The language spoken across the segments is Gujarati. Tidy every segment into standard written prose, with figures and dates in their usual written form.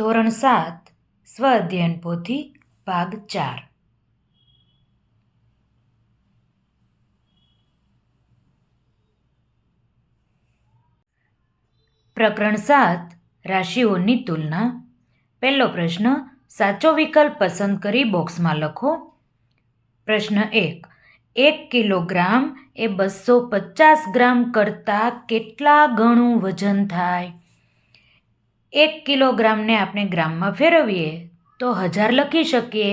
ધોરણ 7 સ્વ અધ્યયન પોથી ભાગ 4. પ્રકરણ 7 રાશિઓની તુલના. પહેલો પ્રશ્ન, સાચો વિકલ્પ પસંદ કરી બોક્સમાં લખો. પ્રશ્ન 1, 1 કિલોગ્રામ એ 250 ગ્રામ કરતાં કેટલા ગણું વજન થાય? 1 કિલોગ્રામને આપણે ગ્રામમાં ફેરવીએ તો 1000 લખી શકીએ.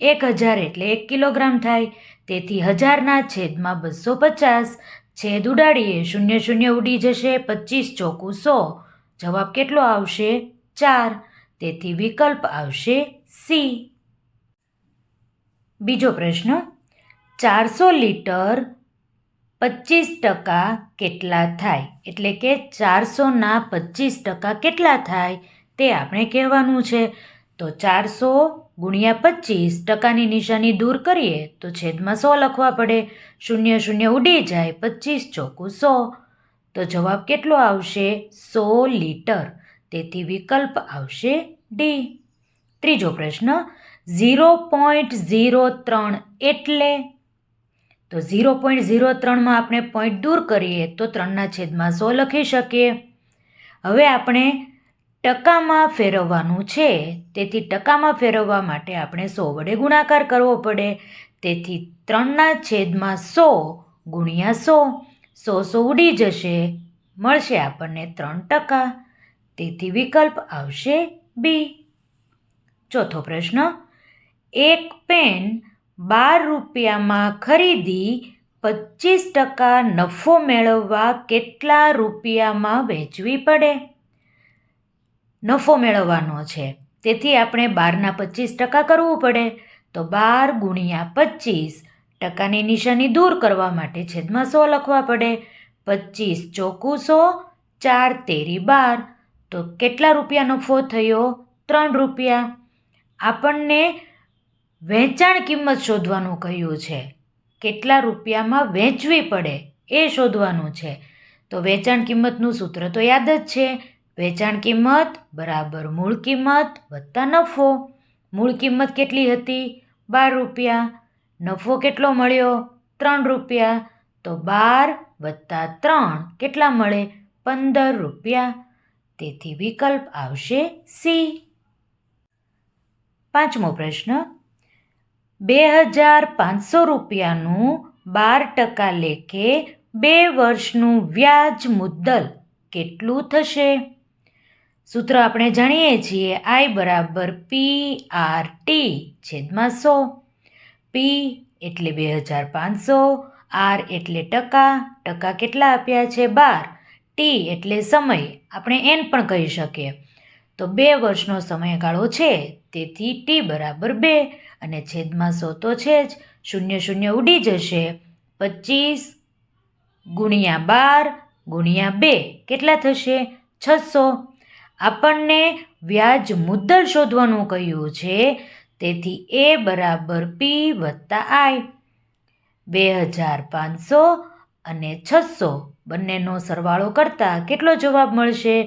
1000 એટલે 1 કિલોગ્રામ થાય. તેથી 1000ના છેદમાં 250, છેદ ઉડાડીએ, 0 0 ઉડી જશે, 25 ચોકું 100. જવાબ કેટલો આવશે? 4. તેથી વિકલ્પ આવશે સી. બીજો પ્રશ્ન, 400 લીટર 25% કેટલા થાય? એટલે કે 400ના 25% કેટલા થાય તે આપણે કહેવાનું છે. તો 400 ગુણ્યા 25, ટકાની નિશાની દૂર કરીએ તો છેદમાં 100 લખવા પડે. 0 0 ઉડી જાય, 25 ચોકું 100. તો જવાબ કેટલો આવશે? 100 લીટર. તેથી વિકલ્પ આવશે ડી. ત્રીજો પ્રશ્ન, 0.03 એટલે? તો 0.03માં આપણે પોઈન્ટ દૂર કરીએ તો 3ના છેદમાં 100 લખી શકીએ. હવે આપણે ટકામાં ફેરવવાનું છે, તેથી ટકામાં ફેરવવા માટે આપણે 100 વડે ગુણાકાર કરવો પડે. તેથી 3ના છેદમાં 100 ગુણ્યા 100, 100 ઉડી જશે, મળશે આપણને 3%. તેથી વિકલ્પ આવશે બી. ચોથો પ્રશ્ન, એક પેન 12 રૂપિયામાં ખરીદી 25% નફો મેળવવા કેટલા રૂપિયામાં વેચવી પડે? નફો મેળવવાનો છે, તેથી આપણે 12ના 25% કરવું પડે. તો 12 ગુણ્યા 25, ટકાની નિશાની દૂર કરવા માટે છેદમાં 100 લખવા પડે. 25 ચોકું 100, 4 તેરી 12. તો કેટલા રૂપિયા નફો થયો? 3 રૂપિયા. આપણને વેચાણ કિંમત શોધવાનું કહ્યું છે. કેટલા રૂપિયામાં વેચવી પડે એ શોધવાનું છે. તો વેચાણ કિંમતનું સૂત્ર તો યાદ જ છે. વેચાણ કિંમત બરાબર મૂળ કિંમત વત્તા નફો. મૂળ કિંમત કેટલી હતી? 12 રૂપિયા. નફો કેટલો મળ્યો? 3 રૂપિયા. તો 12 વત્તા 3 કેટલા મળે? 15 રૂપિયા. તેથી વિકલ્પ આવશે સી. પાંચમો પ્રશ્ન, 2500 રૂપિયાનું 12% લેખે 2 વર્ષનું વ્યાજ મુદ્દલ કેટલું થશે? સૂત્ર આપણે જાણીએ છીએ, I બરાબર PRT છેદમાં 100. P એટલે 2500, R એટલે ટકા, ટકા કેટલા આપ્યા છે? 12. T એટલે સમય, આપણે N પણ કહી શકીએ. તો 2 વર્ષનો સમયગાળો છે, તેથી T બરાબર 2 અને છેદમાં 100 તો છે જ. 0 0 ઉડી જશે, 25 ગુણ્યા 12 ગુણ્યા 2 કેટલા થશે? 600. આપણને વ્યાજ મુદ્દલ શોધવાનું કહ્યું છે, તેથી A બરાબર P વત્તા I. 2500 અને 600 બંનેનો સરવાળો કરતાં કેટલો જવાબ મળશે?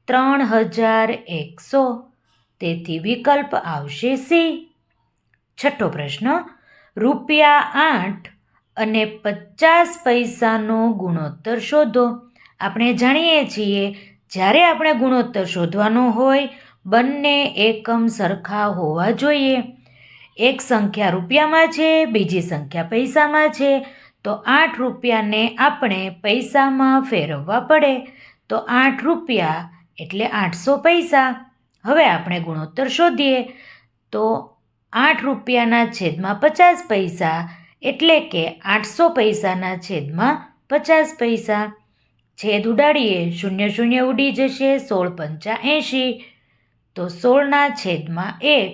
3100. તેથી વિકલ્પ આવશે સી. છઠ્ઠો પ્રશ્ન, ₹8 અને 50 પૈસાનો ગુણોત્તર શોધો. આપણે જાણીએ છીએ, જ્યારે આપણે ગુણોત્તર શોધવાનો હોય, બંને એકમ સરખા હોવા જોઈએ. એક સંખ્યા રૂપિયામાં છે, બીજી સંખ્યા પૈસામાં છે. તો 8 રૂપિયાને આપણે પૈસામાં ફેરવવા પડે. તો 8 રૂપિયા એટલે 800 પૈસા. હવે આપણે ગુણોત્તર શોધીએ. તો 8 રૂપિયાના છેદમાં 50 પૈસા એટલે કે 800 પૈસાના છેદમાં 50 પૈસા. છેદ ઉડાડીએ, 0 0 ઉડી જશે, 16 પંચા 80. તો 16ના છેદમાં 1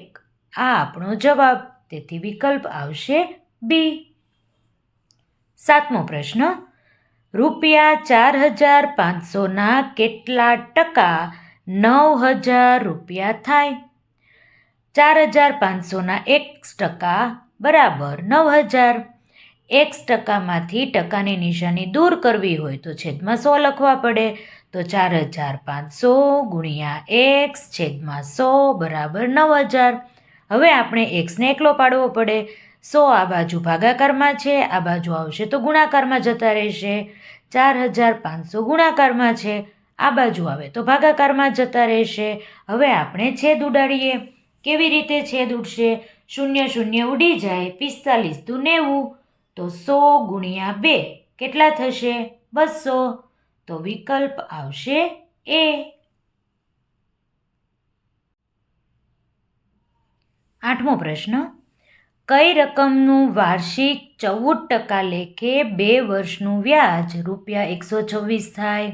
આ આપણો જવાબ. તેથી વિકલ્પ આવશે બી. સાતમો પ્રશ્ન, ₹4500ના કેટલા ટકા 9000 રૂપિયા થાય? 4500ના x% બરાબર 9000. x%માંથી ટકાની નિશાની દૂર કરવી હોય તો છેદમાં 100 લખવા પડે. તો 4500 ગુણ્યા એક્સ છેદમાં 100 બરાબર 9000. હવે આપણે એક્સને એકલો પાડવો પડે. 100 આ બાજુ ભાગાકારમાં છે, આ બાજુ આવશે તો ગુણાકારમાં જતા રહેશે. 4500 ગુણાકારમાં છે, આ બાજુ આવે તો ભાગાકારમાં જતા રહેશે. હવે આપણે છેદ ઉડાડીએ. કેવી રીતે છેદ ઉડશે? 0 0 ઉડી જાય. 45 દુ 90, તો 100 ગુણ્યા 2 કેટલા થશે? 200. તો વિકલ્પ આવશે એ. 8મો પ્રશ્ન. કઈ રકમનું વાર્ષિક 14% લેખે 2 વર્ષનું વ્યાજ ₹126 થાય?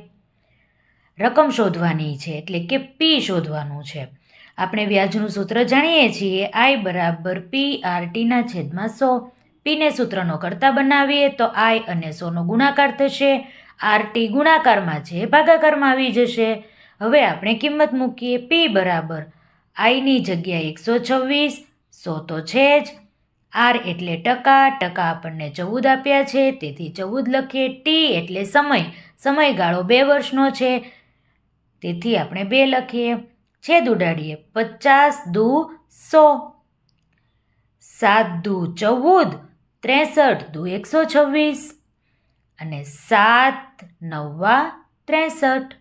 રકમ શોધવાની છે, એટલે કે પી શોધવાનું છે. આપણે વ્યાજનું સૂત્ર જાણીએ છીએ, I બરાબર PRTના છેદમાં 100. પીને સૂત્રનો કરતા બનાવીએ તો I અને 100નો ગુણાકાર થશે. RT ગુણાકારમાં છે, ભાગાકારમાં આવી જશે. હવે આપણે કિંમત મૂકીએ. P બરાબર Iની જગ્યાએ 126, 100 તો છે જ. R એટલે ટકા, ટકા આપણને 14 આપ્યા છે, તેથી 14 લખીએ. T એટલે સમયગાળો 2 વર્ષનો છે, તેથી આપણે 2 લખીએ. છેદ ઉડાડીએ. 50 દુ 100, 7 દુ 14, 63 દુ 126 અને 7 9 63.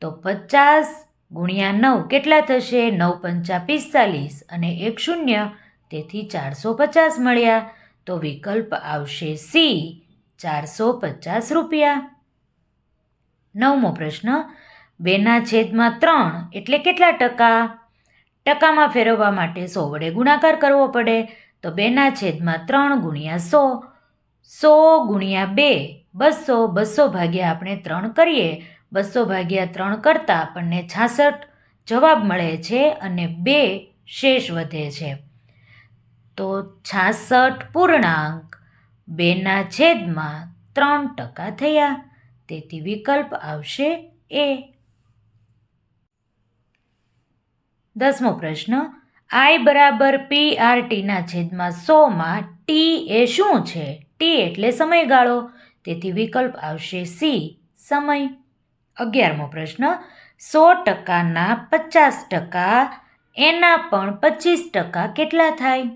તો 50 ગુણ્યા 9 કેટલા થશે? 9 પંચા 45 અને 1 0, તેથી 450 મળ્યા. તો વિકલ્પ આવશે સી, ₹450. 9મો પ્રશ્ન. 2/3 એટલે કેટલા ટકા? ટકામાં ફેરવવા માટે 100 વડે ગુણાકાર કરવો પડે. તો 2/3 ગુણ્યા 100, 100 ગુણ્યા 2 200, 200 ભાગ્યા આપણે 3 કરીએ. 200 ભાગ્યા 3 કરતાં આપણને 66 જવાબ મળે છે અને 2 શેષ વધે છે. તો 66 પૂર્ણાંક 2/3% થયા, તેથી વિકલ્પ આવશે એ. 10મો પ્રશ્ન. I બરાબર PRTના છેદમાં 100માં T એ શું છે? T એટલે સમયગાળો, તેથી વિકલ્પ આવશે સી, સમય. 11મો પ્રશ્ન. 100%ના 50%, એના પણ 25% કેટલા થાય?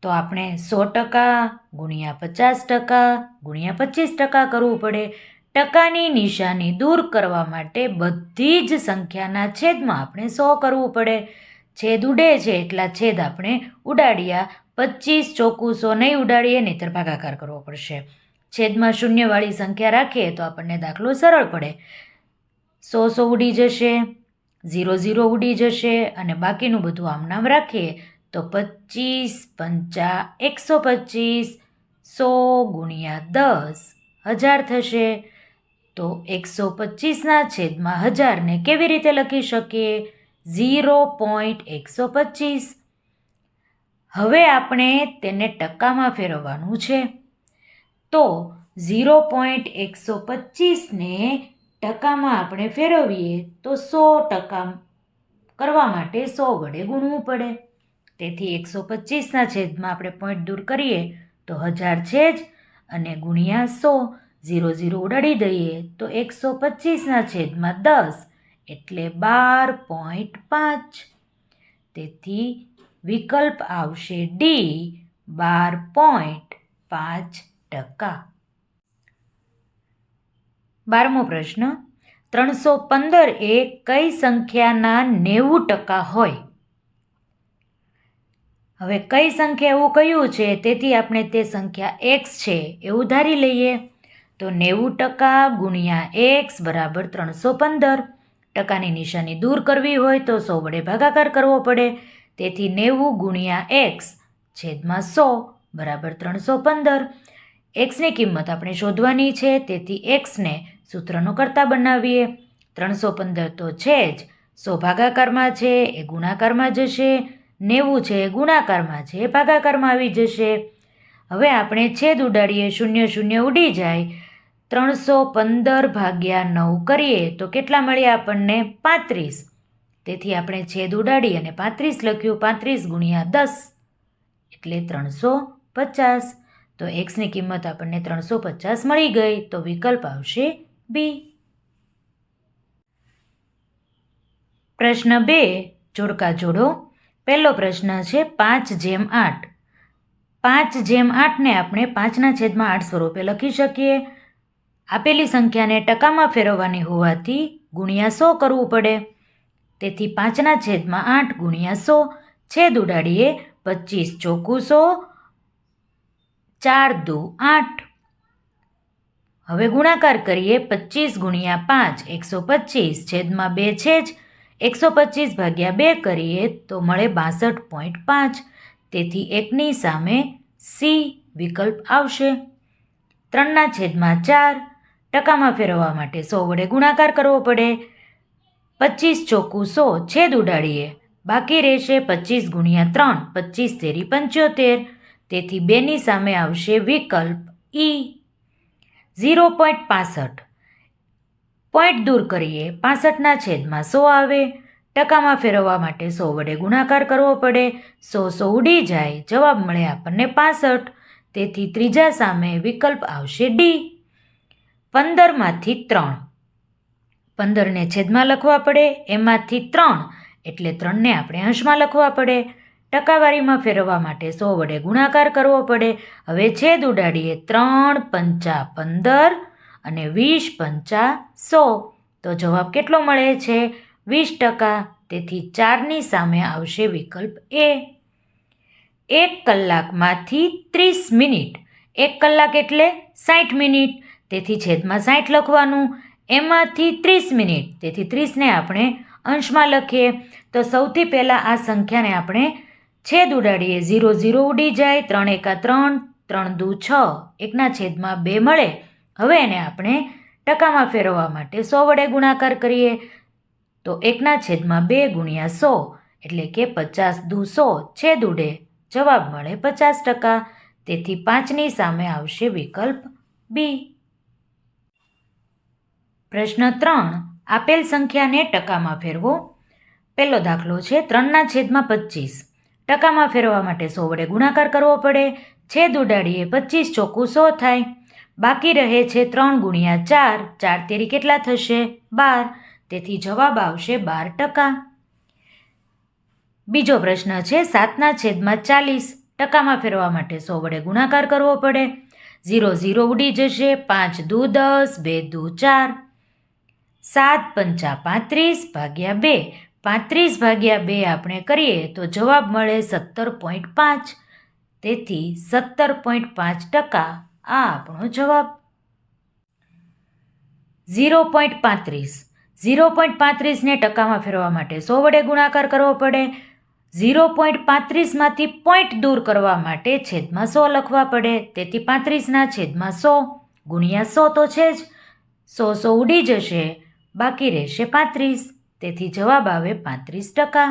તો આપણે 100% ગુણ્યા 50% ગુણ્યા 25% કરવું પડે. ટકાની નિશાની દૂર કરવા માટે બધી જ સંખ્યાના છેદમાં આપણે 100 કરવું પડે. છેદ ઉડે છે એટલા છેદ આપણે ઉડાડ્યા. 25 ચોખ્ખું 100 નહીં ઉડાડીએ, નહીંતર ભાગાકાર કરવો પડશે. છેદમાં શૂન્યવાળી સંખ્યા રાખીએ તો આપણને દાખલો સરળ પડે. 100 ઉડી જશે, 0 0 ઉડી જશે અને બાકીનું બધું આમનામ રાખીએ તો 25 પંચા 125, 100 ગુણ્યા 10 1000 થશે. તો 125ના છેદમાં 1000ને કેવી રીતે લખી શકીએ? 0.125. હવે આપણે તેને ટકામાં ફેરવવાનું છે. તો 0.125ને ટકામાં આપણે ફેરવીએ તો 100% કરવા માટે 100 વડે ગુણવું પડે. તેથી 125ના છેદમાં આપણે પોઈન્ટ દૂર કરીએ તો 1000 છે જ, અને ગુણ્યા 100, 0 0 ઉડાડી દઈએ તો 125ના છેદમાં 10 એટલે 12.5. તેથી વિકલ્પ આવશે ડી, 12.5%. 12મો પ્રશ્ન. 315 એ કઈ સંખ્યાના 90% હોય? હવે કઈ સંખ્યા એવું કહ્યું છે, તેથી આપણે તે સંખ્યા એક્સ છે એવું ધારી લઈએ. તો 90% ગુણ્યા એક્સ બરાબર 315. ટકાની નિશાની દૂર કરવી હોય તો 100 વડે ભાગાકાર કરવો પડે. તેથી 90 ગુણ્યા એક્સ છેદમાં 100 બરાબર 315. એક્સની કિંમત આપણે શોધવાની છે, તેથી એક્સને સૂત્રનો કરતા બનાવીએ. 315 તો છે જ, 100 ભાગાકારમાં છે એ ગુણાકારમાં જશે, 90 છે એ ગુણાકારમાં છે એ ભાગાકારમાં આવી જશે. હવે આપણે છેદ ઉડાડીએ. 0 0 ઉડી જાય. 315 ભાગ્યા 9 કરીએ તો કેટલા મળ્યા આપણને? 35. તેથી આપણે છેદ ઉડાડી અને 35 લખ્યું. 35 ગુણ્યા 10 એટલે 350. તો એક્સની કિંમત આપણને 350 મળી ગઈ. તો વિકલ્પ આવશે બી. પ્રશ્ન 2 જોડકા જોડો. પહેલો પ્રશ્ન છે 5/8. 5/8ને આપણે 5/8 સ્વરૂપે લખી શકીએ. આપેલી સંખ્યાને ટકામાં ફેરવવાની હોવાથી ગુણ્યા 100 કરવું પડે. તેથી 5/8 ગુણ્યા 100, છેદ ઉડાડીએ. 25 ચોકું 100, 4 દુ 8. હવે ગુણાકાર કરીએ. 25 ગુણ્યા 5 125, છેદમાં 2 છે જ. 125 ભાગ્યા 2 કરીએ તો મળે 62.5. તેથી 1ની સામે સી વિકલ્પ આવશે. 3/4 ટકામાં ફેરવવા માટે 100 વડે ગુણાકાર કરવો પડે. 25 ચોકું 100, છેદ ઉડાડીએ. બાકી રહેશે 25 ગુણ્યા 3, 25 તેરી 75. તેથી 2ની સામે આવશે વિકલ્પ ઈ. 0.65 પોઈન્ટ દૂર કરીએ. 65/100 આવે. ટકામાં ફેરવવા માટે 100 વડે ગુણાકાર કરવો પડે. 100 ઉડી જાય, જવાબ મળે આપણને 65. તેથી ત્રીજા સામે વિકલ્પ આવશે ડી. 15માંથી 3. 15ને છેદમાં લખવા પડે. એમાંથી 3 એટલે 3ને આપણે અંશમાં લખવા પડે. ટકાવારીમાં ફેરવવા માટે 100 વડે ગુણાકાર કરવો પડે. હવે છેદ ઉડાડીએ. 3 પંચા 15 અને 20 પંચા 100. તો જવાબ કેટલો મળે છે? 20%. તેથી 4ની સામે આવશે વિકલ્પ એ. 1 કલાકમાંથી 30 મિનિટ. 1 કલાક એટલે 60 મિનિટ. તેથી છેદમાં 60 લખવાનું. એમાંથી 30 મિનિટ, તેથી 30ને આપણે અંશમાં લખીએ. તો સૌથી પહેલાં આ સંખ્યાને આપણે છેદ ઉડાડીએ. 0 0 ઉડી જાય. 3 એકા 3, 3 દુ 6, 1/2 મળે. હવે એને આપણે ટકામાં ફેરવવા માટે 100 વડે ગુણાકાર કરીએ. તો 1/2 ગુણ્યા 100 એટલે કે 50 દુ 100, છેદ ઉડે. જવાબ મળે 50%. તેથી 5ની સામે આવશે વિકલ્પ બી. પ્રશ્ન 3 આપેલ સંખ્યાને ટકામાં ફેરવો. પહેલો દાખલો છે 3/25. ટકામાં ફેરવવા માટે 100 વડે ગુણાકાર કરવો પડે. છેદ ઉડાડીએ. 25 ચોકું 100 થાય. બાકી રહે છે 3 ગુણ્યા 4. 4 તેરી કેટલા થશે? 12. તેથી જવાબ આવશે 12%. બીજો પ્રશ્ન છે 7/40. ટકામાં ફેરવવા માટે 100 વડે ગુણાકાર કરવો પડે. 0 0 ઉડી જશે. 5 દુ 10, 2 દુ 4. 7 પંચા 35 ભાગ્યા 2. 35 ભાગ્યા 2 આપણે કરીએ તો જવાબ મળે 17.5. તેથી 17.5% આ આપણો જવાબ. 0.35. 0.35ને ટકામાં ફેરવવા માટે 100 વડે ગુણાકાર કરવો પડે. 0.35માંથી પોઈન્ટ દૂર કરવા માટે છેદમાં 100 લખવા પડે. તેથી 35/100 ગુણ્યા 100 તો છે જ. 100 ઉડી જશે. બાકી રહેશે 35. તેથી જવાબ આવે 35%.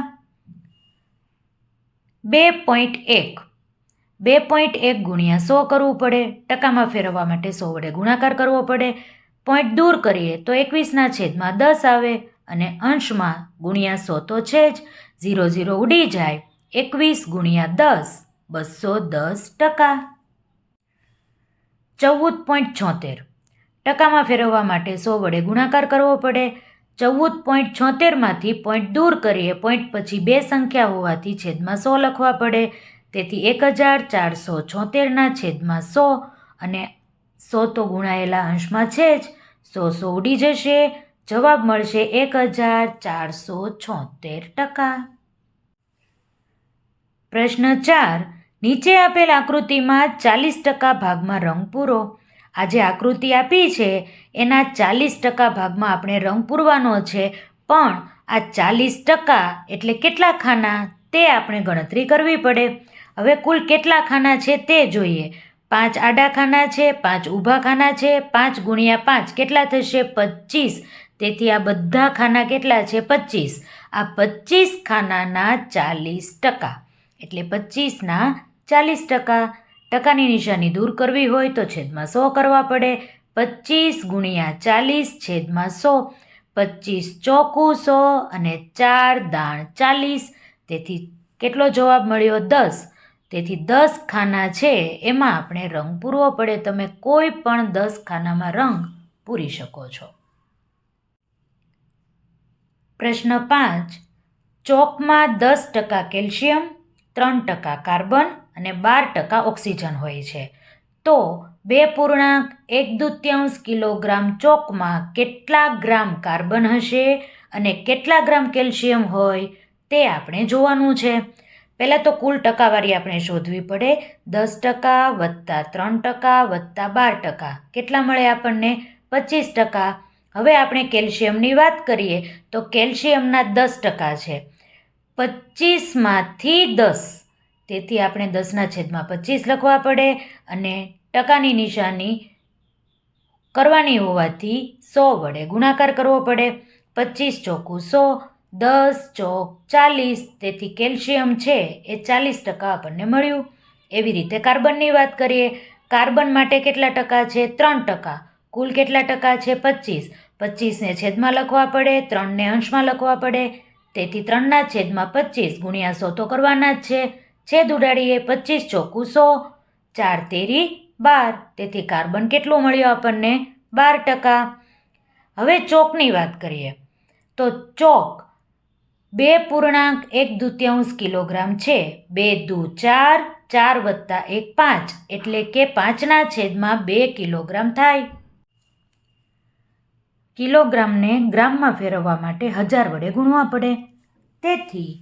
2.1. 2.1 ગુણ્યા 100 કરવું પડે. ટકામાં ફેરવવા માટે 100 વડે ગુણાકાર કરવો પડે. પોઈન્ટ દૂર કરીએ તો 21/10 આવે અને અંશમાં ગુણ્યા 100 તો છે જ. 0 0 ઉડી જાય. 21 ગુણ્યા 10, 210%. 14.76. ટકામાં ફેરવવા માટે 100 વડે ગુણાકાર કરવો પડે. 14.76માંથી પોઈન્ટ દૂર કરીએ. પોઈન્ટ પછી 2 સંખ્યા હોવાથી છેદમાં 100 લખવા પડે. તેથી 1476/100 અને 100 તો ગુણાયેલા અંશમાં છે જ. 100 ઉડી જશે. જવાબ મળશે 1476%. પ્રશ્ન 4 નીચે આપેલ આકૃતિમાં 40% ભાગમાં રંગ પૂરો. આ જે આકૃતિ આપી છે એના 40% ભાગમાં આપણે રંગ પૂરવાનો છે. પણ આ 40% એટલે કેટલા ખાના તે આપણે ગણતરી કરવી પડે. હવે કુલ કેટલા ખાના છે તે જોઈએ. 5 આડા ખાના છે, 5 ઊભા ખાના છે. 5 ગુણ્યા 5 કેટલા થશે? 25. તેથી આ બધા ખાના કેટલા છે? 25. આ 25 ખાનાના 40%. એટલે 25/40%. ટકાની નિશાની દૂર કરવી હોય તો છેદમાં 100 કરવા પડે. 25 ગુણ્યા 40 છેદમાં 100. 25 ચોકું 100 અને 4 દાણ 40. તેથી કેટલો જવાબ મળ્યો? 10. તેથી 10 ખાના છે એમાં આપણે રંગ પૂરવો પડે. તમે કોઈ પણ 10 ખાનામાં રંગ પૂરી શકો છો. પ્રશ્ન 5. ચોકમાં 10% કેલ્શિયમ, 3% કાર્બન અને 12% ઓક્સિજન હોય છે. તો 2.1 કિલોગ્રામ ચોકમાં કેટલા ગ્રામ કાર્બન હશે અને કેટલા ગ્રામ કેલ્શિયમ હોય તે આપણે જોવાનું છે. પહેલાં તો કુલ ટકાવારી આપણે શોધવી પડે. 10% વત્તા 3% વત્તા 12%. કેટલા મળે આપણને? 25%. હવે આપણે કેલ્શિયમની વાત કરીએ તો કેલ્શિયમના 10% છે. 25માંથી 10, તેથી આપણે 10/25 લખવા પડે અને ટકાની નિશાની કરવાની હોવાથી 100 વડે ગુણાકાર કરવો પડે. 25 ચોકું 100, 10 ચોક 40, તેથી કેલ્શિયમ છે એ 40% આપણને મળ્યું. એવી રીતે કાર્બનની વાત કરીએ. કાર્બન માટે કેટલા ટકા છે? 3%. કુલ કેટલા ટકા છે? 25. 25ને છેદમાં લખવા પડે, 3ને અંશમાં લખવા પડે, તેથી 3/25 ગુણ્યા 100 તો કરવાના જ છે. છેદ ઉડાડીએ. 25 ચોકું 100, 4 તેરી 12, તેથી કાર્બન કેટલું મળ્યું આપણને? 12%. હવે ચોકની વાત કરીએ તો ચોક 2.1 કિલોગ્રામ છે. 2 દુ 4, 4 વત્તા 1 5, એટલે કે 5/2 કિલોગ્રામ થાય. કિલોગ્રામને ગ્રામમાં ફેરવવા માટે 1000 વડે ગુણવા પડે, તેથી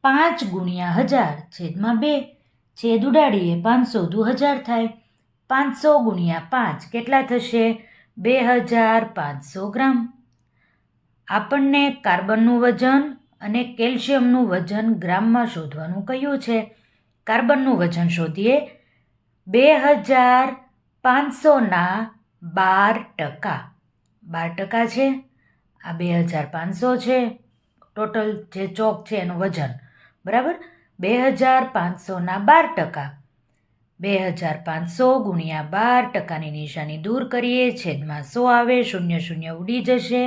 5 ગુણ્યા 1000/2. છેદ ઉડાડીએ. 500 દુ 1000 થાય. 500 ગુણ્યા 5 કેટલા થશે? 2500 ગ્રામ. આપણને કાર્બનનું વજન અને કેલ્શિયમનું વજન ગ્રામમાં શોધવાનું કહ્યું છે. કાર્બનનું વજન શોધીએ. 2500ના 12%. 12% છે. આ 2500 છે. ટોટલ જે ચોક છે એનું વજન, બરાબર? 2500ના 12%. 2500 ગુણ્યા 12%ની નિશાની દૂર કરીએ. છેદમાં 100 આવે. 0 ઉડી જશે.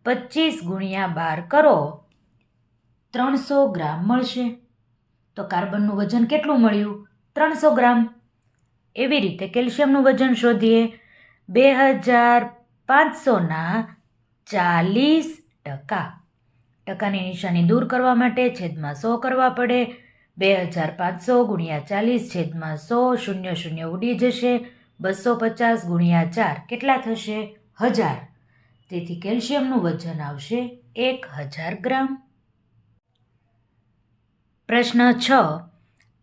25 ગુણ્યા 12 કરો, 300 ગ્રામ મળશે. તો કાર્બનનું વજન કેટલું મળ્યું? 300 ગ્રામ. એવી રીતે કેલ્શિયમનું વજન શોધીએ. 2500ના 40%. ટકાની નિશાની દૂર કરવા માટે છેદમાં 100 કરવા પડે. 2500 ગુણ્યા 40 છેદમાં 100, 0 ઉડી જશે. 250 ગુણ્યા 4 કેટલા થશે? 1000. તેથી કેલ્શિયમનું વજન આવશે 1000 ગ્રામ. પ્રશ્ન 6.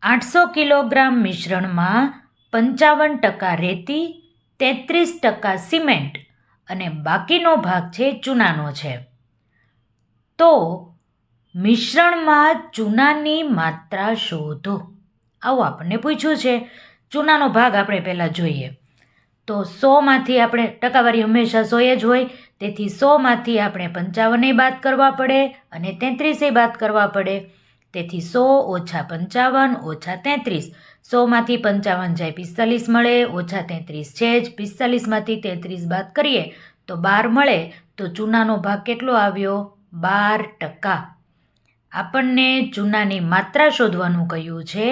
800 કિલોગ્રામ મિશ્રણમાં 55% રેતી, 33% સિમેન્ટ અને બાકીનો ભાગ છે ચૂનાનો છે. તો મિશ્રણમાં ચૂનાની માત્રા શોધો. આવું આપણને પૂછ્યું છે. ચૂનાનો ભાગ આપણે પહેલાં જોઈએ. તો 100માંથી આપણે ટકાવારી હંમેશા 100 જ હોય, તેથી 100માંથી આપણે 55 બાદ કરવા પડે અને 33 બાદ કરવા પડે. તેથી 100 ઓછા 55 ઓછા 33. 100માંથી 55 જાય 45 મળે, ઓછા 33 છે જ. 45માંથી 33 બાદ કરીએ તો 12 મળે. તો ચૂનાનો ભાગ કેટલો આવ્યો? 12%. આપણને ચૂનાની માત્રા શોધવાનું કહ્યું છે,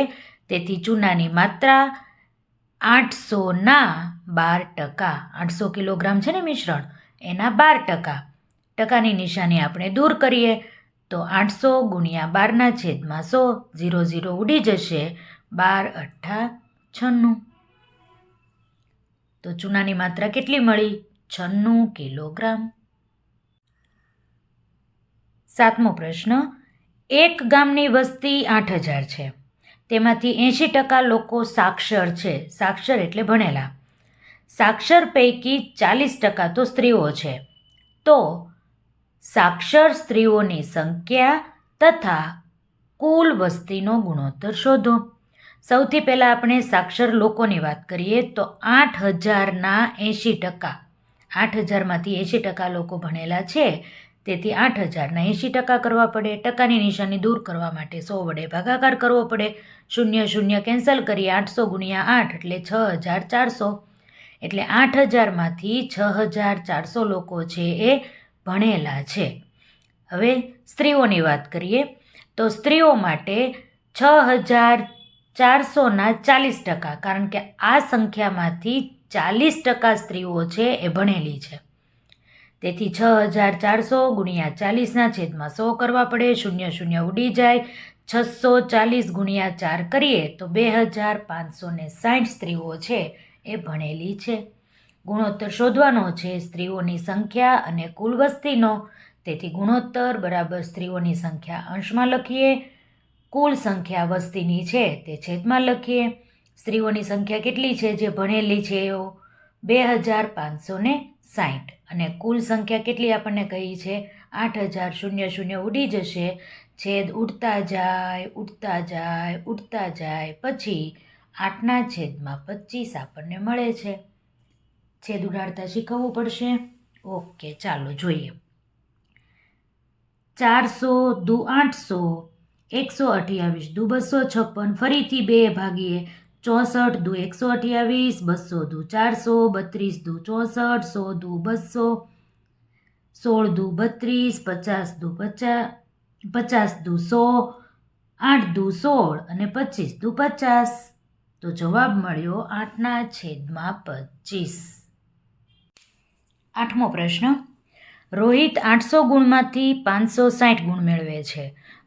તેથી ચૂનાની માત્રા 800ના 12%. 800 કિલોગ્રામ છે ને મિશ્રણ, એના 12%. ટકાની નિશાની આપણે દૂર કરીએ તો 800 ગુણ્યા 12ના છેદમાં 100, 0 ઉડી જશે. 12 અઠ્ઠા 96. તો ચૂનાની માત્રા કેટલી મળી? 96 કિલોગ્રામ. 7મો પ્રશ્ન. એક ગામની વસ્તી 8000 છે. તેમાંથી 80% લોકો સાક્ષર છે. સાક્ષર એટલે ભણેલા. સાક્ષર પૈકી 40% તો સ્ત્રીઓ છે. તો સાક્ષર સ્ત્રીઓની સંખ્યા તથા કુલ વસ્તીનો ગુણોત્તર શોધો. સૌથી પહેલાં આપણે સાક્ષર લોકોની વાત કરીએ તો 8000ના 80%. 8000માંથી 80% લોકો ભણેલા છે, તેથી 8000ના 80% કરવા પડે. ટકાની નિશાની દૂર કરવા માટે 100 વડે ભાગાકાર કરવો પડે. 0 કેન્સલ કરીએ. 800 ગુણ્યા 8 એટલે 6400. એટલે 8000માંથી 6400 લોકો છે એ ભણેલા છે. હવે સ્ત્રીઓની વાત કરીએ તો સ્ત્રીઓ માટે 6400ના 40%, કારણ કે આ સંખ્યામાંથી 40% સ્ત્રીઓ છે એ ભણેલી છે. તેથી 6400 ગુણ્યા 40ના છેદમાં 100 કરવા પડે. 0 0 ઉડી જાય. 640 ગુણ્યા 4 કરીએ તો 2560 સ્ત્રીઓ છે એ ભણેલી છે. ગુણોત્તર શોધવાનો છે સ્ત્રીઓની સંખ્યા અને કુલ વસ્તીનો. તેથી ગુણોત્તર બરાબર સ્ત્રીઓની સંખ્યા અંશમાં લખીએ, કુલ સંખ્યા વસ્તીની છે તે છેદમાં લખીએ. સ્ત્રીઓની સંખ્યા કેટલી છે જે ભણેલી છે એઓ 2560 અને કુલ સંખ્યા કેટલી આપણને કહી છે 8000. 0 ઉડી જશે, છેદ ઉડતા જાય ઉડતા જાય ઉડતા જાય, પછી 8ના છેદમાં 25 આપણને મળે છે. છેદ ઉડાડતા શીખવવું પડશે. ઓકે, ચાલો જોઈએ. 400 દુ 800, 128 દુ 256, ફરીથી 2 ભાગીએ. 64 દુ 128, 200 દુ 400, 32 દુ 64, 100 દુ 200, 16 દુ 32, 50 દુ 50, 50 દુ 100, 8 દુ 16 અને 25 દુ 50. તો જવાબ મળ્યો 8ના છેદમાં 25. 8મો પ્રશ્ન. રોહિત 800 ગુણમાંથી 560 ગુણ મેળવે છે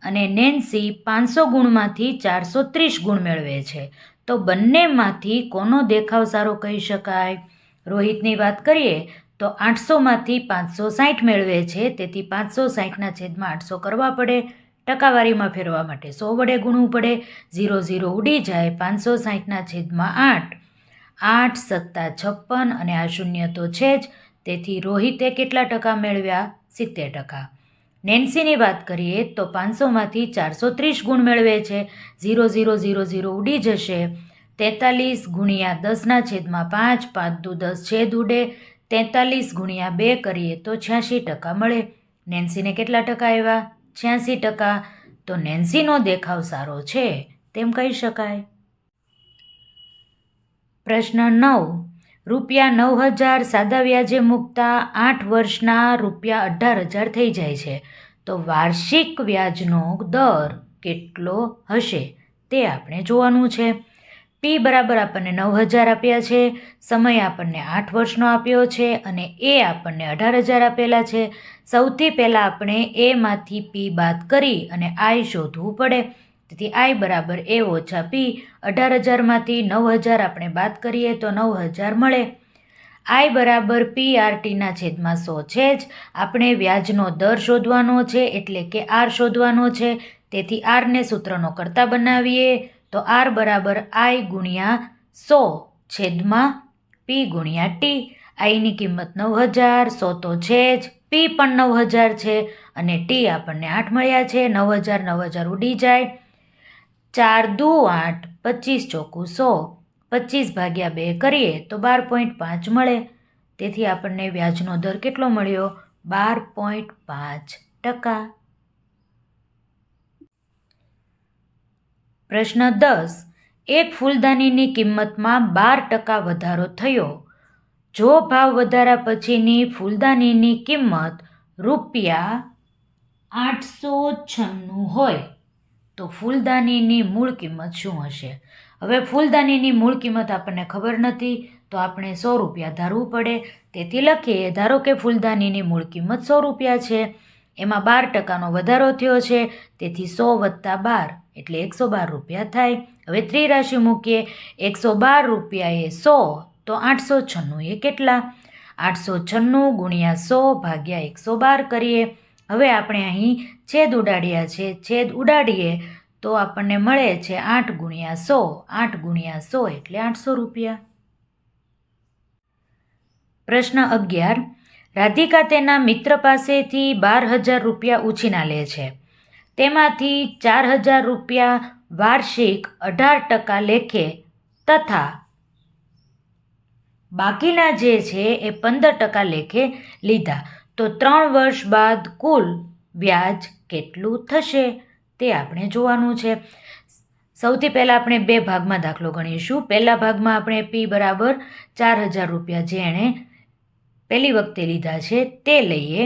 અને નેન્સી 500 ગુણમાંથી 430 ગુણ મેળવે છે. તો બંનેમાંથી કોનો દેખાવ સારો કહી શકાય? રોહિતની વાત કરીએ તો 800માંથી 560 મેળવે છે, તેથી 560ના છેદમાં 800 કરવા પડે. ટકાવારીમાં ફેરવા માટે 100 વડે ગુણવું પડે. 0 0 ઉડી જાય. 560ના છેદમાં 8, 8 સત્તા 56 અને આ શૂન્ય તો છે જ, તેથી રોહિતે કેટલા ટકા મેળવ્યા? 70%. નેન્સીની વાત કરીએ તો 500માંથી 430 ગુણ મેળવે છે. 0 0 0 0 ઉડી જશે. 43 ગુણ્યા 10ના છેદમાં 5, 5 દુ 10 છેદ ઉડે. 43 ગુણ્યા 2 કરીએ તો 86% મળે. નેન્સીને કેટલા ટકા આવ્યા? 86%. તો નેન્સીનો દેખાવ સારો છે તેમ કહી શકાય. પ્રશ્ન 9. રૂપિયા 9000 સાદા વ્યાજે મૂકતા 8 વર્ષના રૂપિયા 18000 થઈ જાય છે, તો વાર્ષિક વ્યાજનો દર કેટલો હશે તે આપણે જોવાનું છે. પી બરાબર આપણને 9000 આપ્યા છે, સમય આપણને 8 વર્ષનો આપ્યો છે અને એ આપણને 18000 આપેલા છે. સૌથી પહેલાં આપણે એમાંથી પી બાદ કરી અને આઈ શોધવું પડે. તેથી આઈ બરાબર એ ઓછા પી. 18000માંથી 9000 આપણે બાદ કરીએ તો 9000 મળે. આઈ બરાબર PRTના છેદમાં 100 છે જ. આપણે વ્યાજનો દર શોધવાનો છે એટલે કે આર શોધવાનો છે, તેથી આરને સૂત્રનો કરતા બનાવીએ તો આર બરાબર આઈ ગુણ્યા 100 છેદમાં પી ગુણ્યા ટી. આઈની કિંમત 9000, 100 તો છે જ, પી પણ 9000 છે અને ટી આપણને 8 મળ્યા છે. 9000 9000 ઉડી જાય. 4 દુ 8, 25 ચોકું 100, 25 ભાગ્યા 2 કરીએ તો 12.5 મળે. તેથી આપણને વ્યાજનો દર કેટલો મળ્યો? 12.5%. પ્રશ્ન 10. એક ફૂલદાનીની કિંમતમાં 12% વધારો થયો. જો ભાવ વધારા પછીની ફૂલદાનીની કિંમત રૂપિયા 896 હોય તો ફૂલદાનીની મૂળ કિંમત શું હશે? હવે ફૂલદાનીની મૂળ કિંમત આપણને ખબર નથી, તો આપણે 100 રૂપિયા ધારવું પડે. તેથી લખીએ, ધારો કે ફૂલદાનીની મૂળ કિંમત 100 રૂપિયા છે, એમાં 12%નો વધારો થયો છે, તેથી 100 વત્તા 12 એટલે 112 રૂપિયા થાય. હવે ત્રિરાશિ મૂકીએ. 112 રૂપિયા એ 100, તો 896 એ કેટલા? 896 ગુણ્યા 100 ભાગ્યા 112 કરીએ. હવે આપણે અહીં છેદ ઉડાડ્યા છે, છેદ ઉડાડીએ તો આપણને મળે છે 8 ગુણ્યા 100. 8 ગુણ્યા 100 એટલે 800 રૂપિયા. પ્રશ્ન 11. રાધિકા તેના મિત્ર પાસેથી 12000 રૂપિયા ઉછીના લે છે. તેમાંથી 4000 રૂપિયા વાર્ષિક 18% લેખે તથા બાકીના જે છે એ 15% લેખે લીધા, તો 3 વર્ષ બાદ કુલ વ્યાજ કેટલું થશે તે આપણે જોવાનું છે. સૌથી પહેલાં આપણે 2 ભાગમાં દાખલો ગણીશું. પહેલા ભાગમાં આપણે પી બરાબર 4000 રૂપિયા જે એણે પહેલી વખતે લીધા છે તે લઈએ.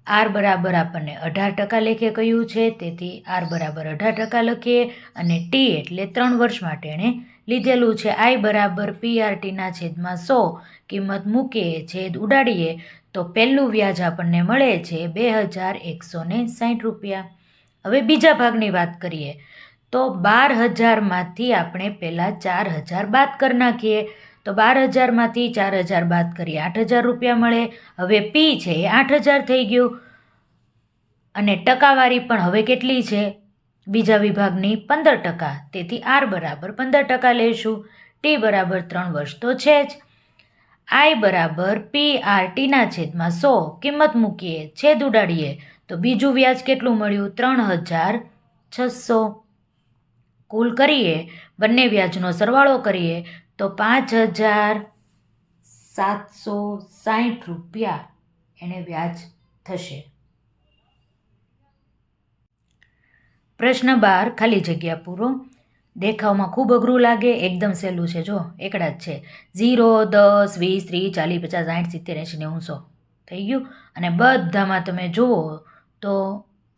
આર બરાબર આપણને 18% લેખે કહ્યું છે, તેથી આર બરાબર 18% લખીએ અને ટી એટલે 3 વર્ષ માટે એણે લીધેલું છે. આઈ બરાબર PRTના છેદમાં 100 કિંમત મૂકીએ, છેદ ઉડાડીએ તો તો પહેલું વ્યાજ આપણને મળે છે 2160 રૂપિયા. હવે બીજા ભાગની વાત કરીએ તો 12,000માંથી આપણે પહેલાં 4,000 બાદ કરી નાખીએ. તો 12,000માંથી 4,000 બાદ કરીએ 8,000 રૂપિયા મળે. હવે પી છે એ 8,000 થઈ ગયું અને ટકાવારી પણ હવે કેટલી છે બીજા વિભાગની 15%. તેથી આર બરાબર 15% લઈશું. ટી બરાબર 3 વર્ષ તો છે જ. આઈ બરાબર PRTના છેદમાં 100 કિંમત મૂકીએ છેદ ઉડાડીએ તો બીજું વ્યાજ કેટલું મળ્યું 3,600. કુલ કરીએ બંને વ્યાજનો સરવાળો કરીએ તો 5,760 રૂપિયા એને વ્યાજ થશે. પ્રશ્ન 12 ખાલી જગ્યા પૂરો. દેખાવમાં ખૂબ અઘરું લાગે, એકદમ સહેલું છે. જો એકડા જ છે. 0, 10, 20, 30, 40, 50, 60, 70, 80, 90, 100 થઈ ગયું. અને બધામાં તમે જુઓ તો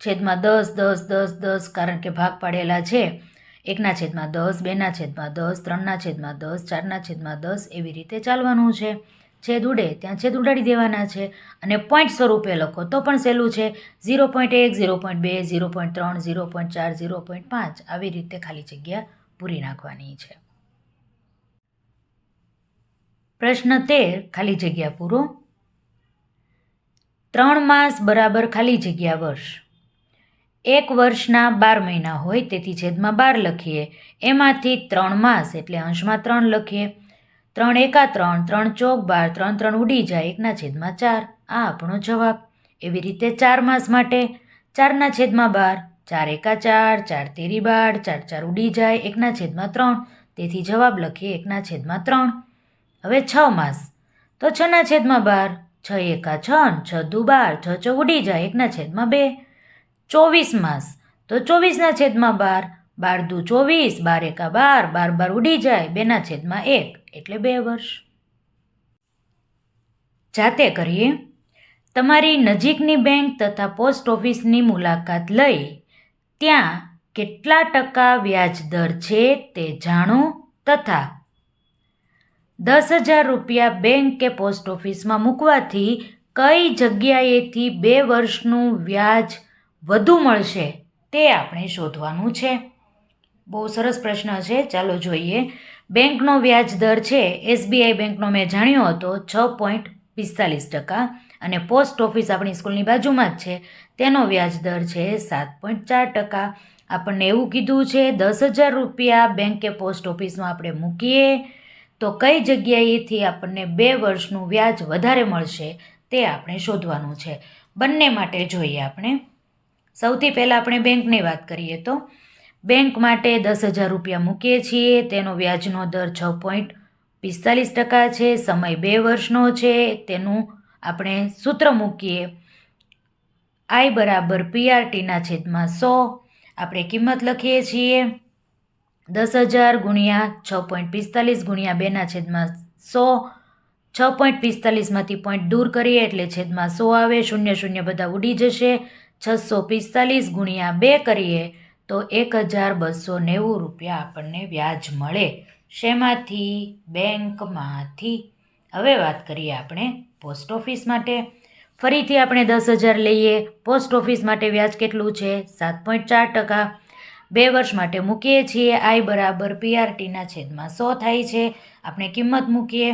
છેદમાં 10, 10, 10, 10 કારણ કે ભાગ પાડેલા છે. 1ના છેદમાં 10, 2ના છેદમાં 10, 3ના છેદમાં 10, 4ના છેદમાં 10 એવી રીતે ચાલવાનું છે. છેદ ઉડે ત્યાં છેદ ઉડાડી દેવાના છે અને પોઈન્ટ સ્વરૂપે લખો તો પણ સહેલું છે. 0.1, 0.2, 0.3, 0.4, 0.5 આવી રીતે ખાલી જગ્યા પૂરી નાખવાની છે. પ્રશ્ન 13 ખાલી જગ્યા પૂરો. 3 માસ બરાબર ખાલી જગ્યા વર્ષ. એક વર્ષના 12 મહિના હોય તેથી છેદમાં 12 લખીએ. એમાંથી 3 માસ એટલે અંશમાં 3 લખીએ. 3 એકા 3, 3 ચોક 12, 3 3 ઉડી જાય 1ના છેદમાં 4. આ આપણો જવાબ. એવી રીતે 4 માસ માટે 4ના છેદમાં 12, 4 એકા 4, 4 તેરી 12, 4 4 ઉડી જાય 1ના છેદમાં 3. તેથી જવાબ લખીએ 1ના છેદમાં 3. હવે 6 માસ તો 6ના છેદમાં 12, 6 એકા 6, 6 દુ 12, 6 6 ઉડી જાય 1ના છેદમાં 2. 24 માસ તો 24ના છેદમાં 12, 12 દુ 24, 12 એકા 12, 12 12 ઉડી જાય 2ના છેદમાં 1 એટલે 2 વર્ષ. જાતે કરીએ. તમારી નજીકની બેંક તથા પોસ્ટ ઓફિસની મુલાકાત લઈ ત્યાં કેટલા ટકા વ્યાજ દર છે તે જાણો તથા 10,000 રૂપિયા બેંક કે પોસ્ટ ઓફિસમાં મૂકવાથી કઈ જગ્યાએથી 2 વર્ષનું વ્યાજ વધુ મળશે તે આપણે શોધવાનું છે. બહુ સરસ પ્રશ્ન છે. ચાલો જોઈએ. બેંકનો વ્યાજ દર છે SBI બેંકનો મેં જાણ્યો હતો 6.45% અને પોસ્ટ ઓફિસ આપણી સ્કૂલની બાજુમાં જ છે તેનો વ્યાજ દર છે 7.4%. આપણને એવું કીધું છે 10,000 રૂપિયા બેંક કે પોસ્ટ ઓફિસમાં આપણે મૂકીએ તો કઈ જગ્યાએથી આપણને 2 વર્ષનું વ્યાજ વધારે મળશે તે આપણે શોધવાનું છે. બંને માટે જોઈએ આપણે. સૌથી પહેલાં આપણે બેંકની વાત કરીએ તો બેંક માટે 10,000 રૂપિયા મૂકીએ છીએ તેનો વ્યાજનો દર 6.45% છે. સમય 2 વર્ષનો છે. તેનું આપણે સૂત્ર મૂકીએ આઈ બરાબર PRTના છેદમાં 100. આપણે કિંમત લખીએ છીએ 10,000 ગુણ્યા 6.45 ગુણ્યા 2ના છેદમાં 100. 6.45માંથી પોઈન્ટ દૂર કરીએ એટલે છેદમાં 100 આવે. 0 0 બધા ઉડી જશે. 645 ગુણ્યા 2 કરીએ તો 1,290 રૂપિયા આપણને વ્યાજ મળે. શેમાંથી? બેંકમાંથી. હવે વાત કરીએ આપણે પોસ્ટ ઓફિસ માટે. ફરીથી આપણે 10,000 લઈએ. પોસ્ટ ઓફિસ માટે વ્યાજ કેટલું છે 7.4%. 2 વર્ષ માટે મૂકીએ છીએ. આઈ બરાબર PRTના છેદમાં 100 થાય છે. આપણે કિંમત મૂકીએ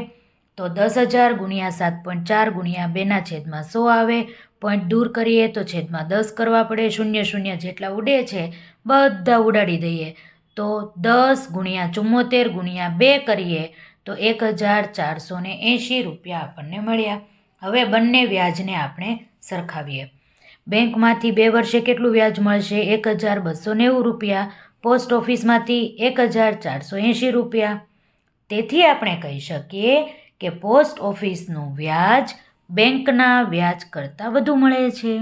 તો 10,000 ગુણ્યા 7.4 ગુણ્યા 2ના છેદમાં 100 આવે. પોઈન્ટ દૂર કરીએ તો છેદમાં 10 કરવા પડે. 0 0 જેટલા ઉડે છે બધા ઉડાડી દઈએ તો 10 ગુણ્યા 74 ગુણ્યા 2 કરીએ તો 1,480 રૂપિયા આપણને મળ્યા. હવે બંને વ્યાજને આપણે સરખાવીએ. બેંકમાંથી 2 વર્ષે કેટલું વ્યાજ મળશે 1,290 રૂપિયા. પોસ્ટ ઓફિસમાંથી 1,480 રૂપિયા. તેથી આપણે કહી શકીએ કે પોસ્ટ ઓફિસનું વ્યાજ બેંકના વ્યાજ કરતાં વધુ મળે છે.